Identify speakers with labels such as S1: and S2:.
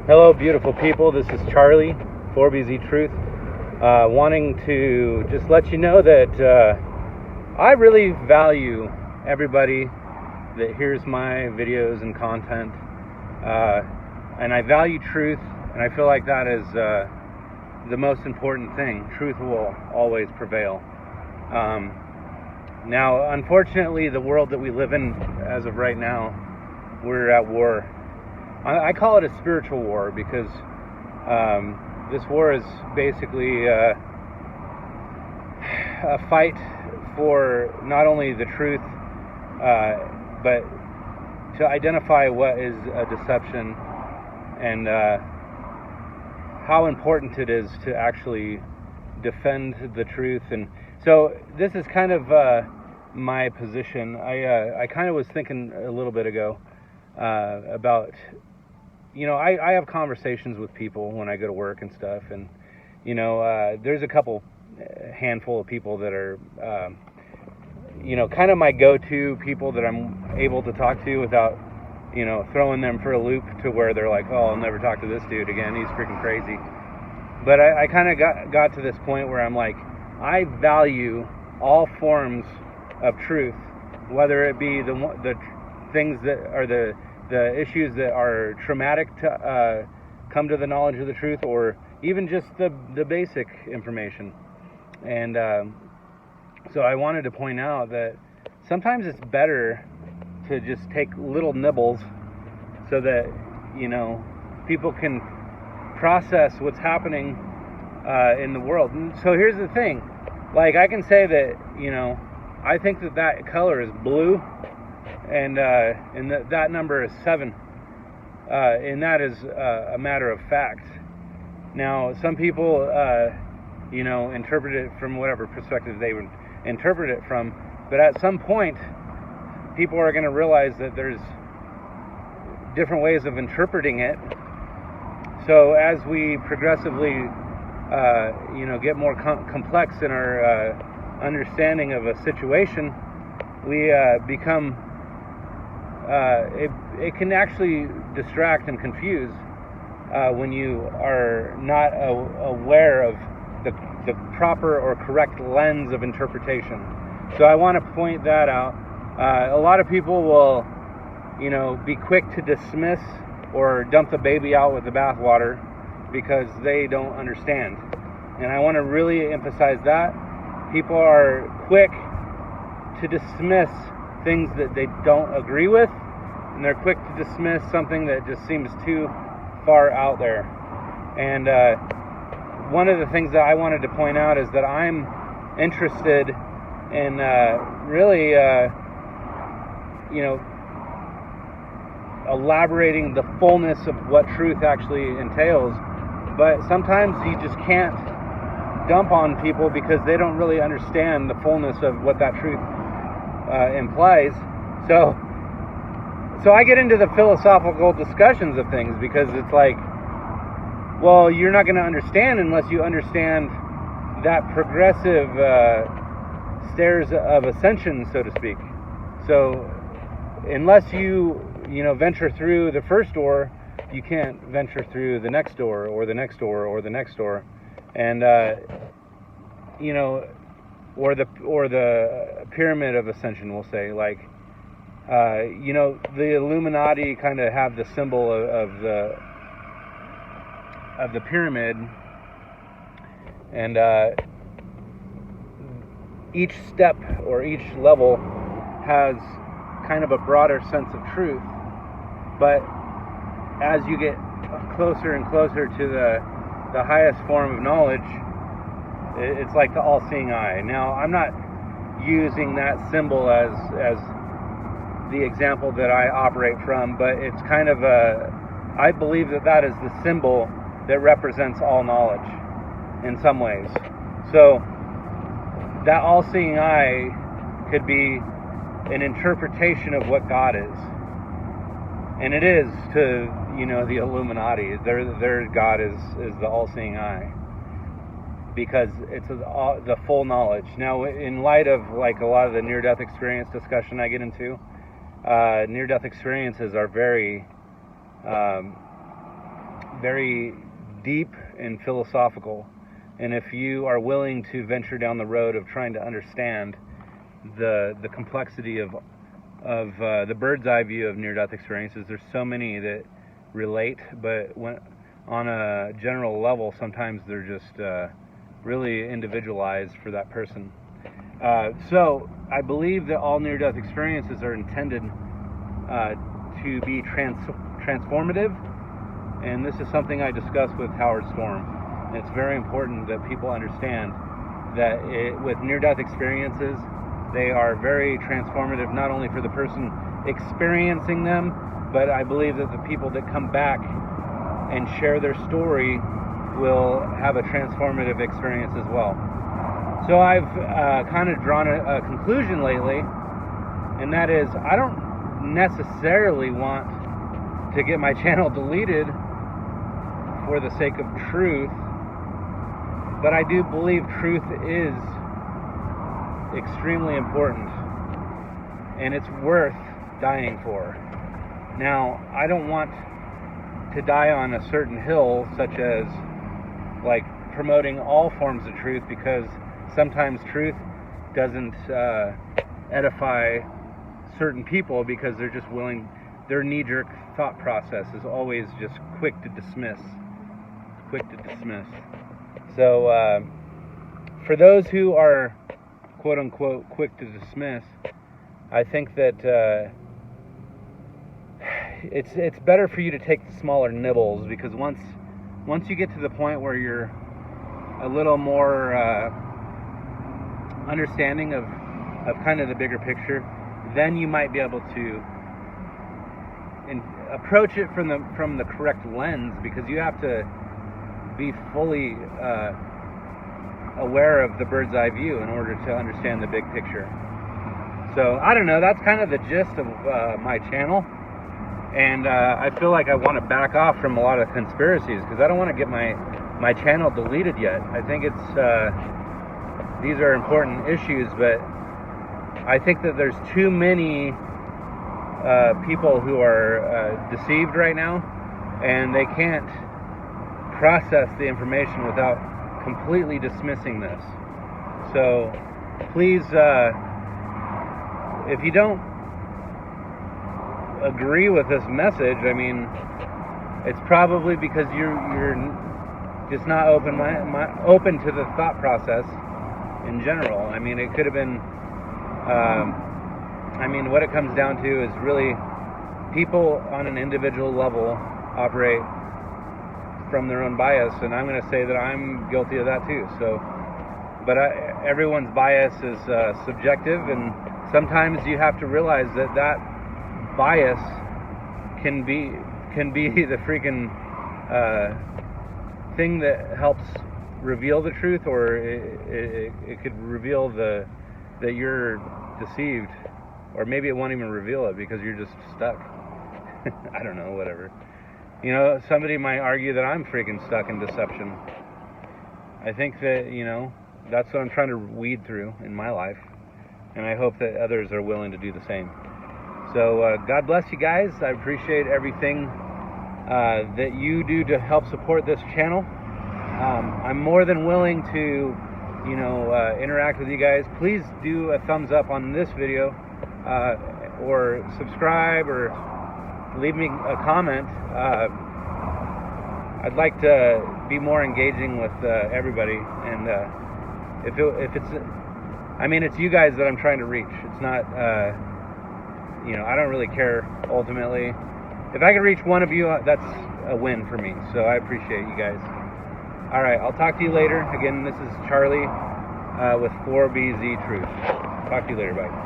S1: Hello, beautiful people. This is Charlie, 4BZ Truth, wanting to just let you know that I really value everybody that hears my videos and content, and I value truth, and I feel like that is the most important thing. Truth will always prevail. Now, unfortunately, the world that we live in as of right now, we're at war. I call it a spiritual war because this war is basically a fight for not only the truth, but to identify what is a deception and how important it is to actually defend the truth. And so this is kind of my position. I kind of was thinking a little bit ago about, I have conversations with people when I go to work and stuff, and there's a handful of people that are kind of my go-to people that I'm able to talk to without throwing them for a loop to where they're like, oh, I'll never talk to this dude again, he's freaking crazy. But I kind of got to this point where I'm like, I value all forms of truth, whether it be the things that are the issues that are traumatic to come to the knowledge of the truth, or even just the basic information. And so I wanted to point out that sometimes it's better to just take little nibbles so that people can process what's happening in the world. And so here's the thing, like I can say that I think that color is blue, and that number is 7, and that is a matter of fact. Now, some people, interpret it from whatever perspective they would interpret it from, but at some point, people are going to realize that there's different ways of interpreting it. So as we progressively, get more complex in our understanding of a situation, we become it can actually distract and confuse when you are not aware of the proper or correct lens of interpretation. So I want to point that out. A lot of people will, be quick to dismiss or dump the baby out with the bathwater because they don't understand. And I want to really emphasize that. People are quick to dismiss things that they don't agree with, and they're quick to dismiss something that just seems too far out there. And one of the things that I wanted to point out is that I'm interested in really elaborating the fullness of what truth actually entails, but sometimes you just can't dump on people because they don't really understand the fullness of what that truth implies. So I get into the philosophical discussions of things because it's like, well, you're not going to understand unless you understand that progressive stairs of ascension, so to speak. So unless you venture through the first door, you can't venture through the next door or the next door or the next door, and or the pyramid of ascension, we'll say, like the Illuminati kind of have the symbol of the pyramid, and each step or each level has kind of a broader sense of truth, but as you get closer and closer to the highest form of knowledge, it's like the all-seeing eye. Now, I'm not using that symbol as the example that I operate from, but it's kind of I believe that is the symbol that represents all knowledge in some ways. So that all-seeing eye could be an interpretation of what God is, and it is to the Illuminati. Their God is the all-seeing eye, because it's the full knowledge. Now, in light of like a lot of the near-death experience discussion I get into, near-death experiences are very very deep and philosophical. And if you are willing to venture down the road of trying to understand the complexity of the bird's eye view of near-death experiences, there's so many that relate, but when on a general level, sometimes they're just really individualized for that person. So I believe that all near-death experiences are intended to be transformative, and this is something I discussed with Howard Storm. And it's very important that people understand that with near-death experiences, they are very transformative, not only for the person experiencing them, but I believe that the people that come back and share their story will have a transformative experience as well. So I've kind of drawn a conclusion lately, and that is I don't necessarily want to get my channel deleted for the sake of truth, but I do believe truth is extremely important, and it's worth dying for. Now, I don't want to die on a certain hill, such as like promoting all forms of truth, because sometimes truth doesn't edify certain people because they're just willing, their knee-jerk thought process is always just quick to dismiss. So for those who are quote-unquote quick to dismiss, I think that it's better for you to take the smaller nibbles, because once you get to the point where you're a little more understanding of kind of the bigger picture, then you might be able to approach it from the correct lens, because you have to be fully aware of the bird's eye view in order to understand the big picture. So I don't know, that's kind of the gist of my channel, and I feel like I want to back off from a lot of conspiracies, because I don't want to get my channel deleted yet. I think it's these are important issues, but I think that there's too many people who are deceived right now, and they can't process the information without completely dismissing this. So please, if you don't agree with this message, I mean, it's probably because you're just not open to the thought process in general. I mean, it could have been I mean, what it comes down to is really people on an individual level operate from their own bias, and I'm going to say that I'm guilty of that too. So, but everyone's bias is subjective, and sometimes you have to realize that bias can be the freaking thing that helps reveal the truth, or it could reveal that you're deceived, or maybe it won't even reveal it because you're just stuck. I don't know, whatever. You know, somebody might argue that I'm freaking stuck in deception. I think that, you know, that's what I'm trying to weed through in my life, and I hope that others are willing to do the same. So God bless you guys. I appreciate everything that you do to help support this channel. I'm more than willing to, you know, interact with you guys. Please do a thumbs up on this video, or subscribe, or leave me a comment. I'd like to be more engaging with everybody, and if it's, I mean, it's you guys that I'm trying to reach. It's not, you know, I don't really care ultimately. If I can reach one of you, that's a win for me. So I appreciate you guys. All right, I'll talk to you later. Again, this is Charlie with 4BZ Truth. Talk to you later. Bye.